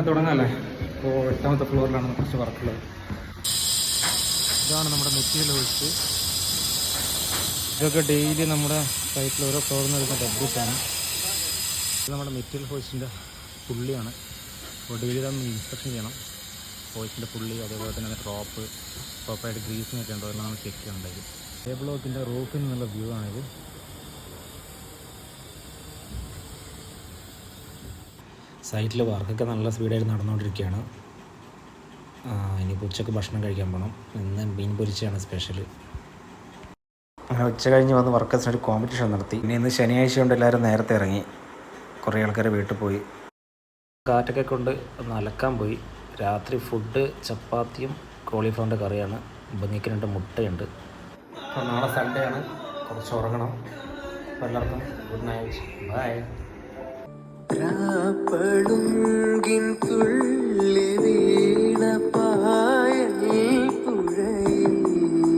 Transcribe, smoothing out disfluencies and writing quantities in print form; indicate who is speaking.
Speaker 1: അങ്ങനെ തുടങ്ങാമല്ലേ. ഇപ്പോൾ 8ാമത്തെ ഫ്ലോറിലാണ് കുറച്ച് വർക്കുള്ളത്. ഇതാണ് നമ്മുടെ മെറ്റീരിയൽ ഹോസ്റ്റ്. ഇതൊക്കെ ഡെയിലി നമ്മുടെ സൈറ്റിൽ ഓരോ ഫ്ലോറിൽ നിന്ന് എടുക്കുന്ന ഡബ്ബൂസാണ്. ഇത് നമ്മുടെ മെറ്റീരിയൽ ഹോസ്റ്റിൻ്റെ പുള്ളിയാണ്. അപ്പോൾ ഡെയിലി നമ്മൾ ഇൻസ്പെക്ഷൻ ചെയ്യണം. ഹോസ്റ്റിൻ്റെ പുള്ളി, അതേപോലെ തന്നെ ടോപ്പ് പ്രോപ്പറായിട്ട് ഗ്രീസിനൊക്കെ ഉണ്ടോ എല്ലാം നമ്മൾ ചെക്ക് ചെയ്യണ്ടായിരിക്കും. എ ബ്ലോക്കിൻ്റെ റൂഫിൽ നിന്നുള്ള വ്യൂ ആണിത്. സൈറ്റിൽ വർക്കൊക്കെ നല്ല സ്പീഡായിട്ട് നടന്നുകൊണ്ടിരിക്കുകയാണ്. ഇനിയിപ്പോൾ ഉച്ചക്ക് ഭക്ഷണം കഴിക്കാൻ പോകണം. ഇന്ന് മീൻ പൊരിച്ചതാണ് സ്പെഷ്യൽ. അങ്ങനെ ഉച്ച കഴിഞ്ഞ് വന്ന് വർക്കേഴ്സിനൊരു കോമ്പറ്റീഷൻ നടത്തി. പിന്നെ ഇന്ന് ശനിയാഴ്ച കൊണ്ട് എല്ലാവരും നേരത്തെ ഇറങ്ങി. കുറേ ആൾക്കാർ വീട്ടിൽ പോയി. കാറ്റൊക്കെ കൊണ്ട് ഒന്ന് അലക്കാൻ പോയി. രാത്രി ഫുഡ് ചപ്പാത്തിയും കോളിഫ്ലവറിൻ്റെ കറിയാണ്. ബനിക്ക് 2 മുട്ടയുണ്ട്. അപ്പോൾ നാളെ സൺഡേ ആണ്, കുറച്ച് ഉറങ്ങണം. അപ്പോൾ എല്ലാവർക്കും ഗുഡ് നൈറ്റ്, ബൈ.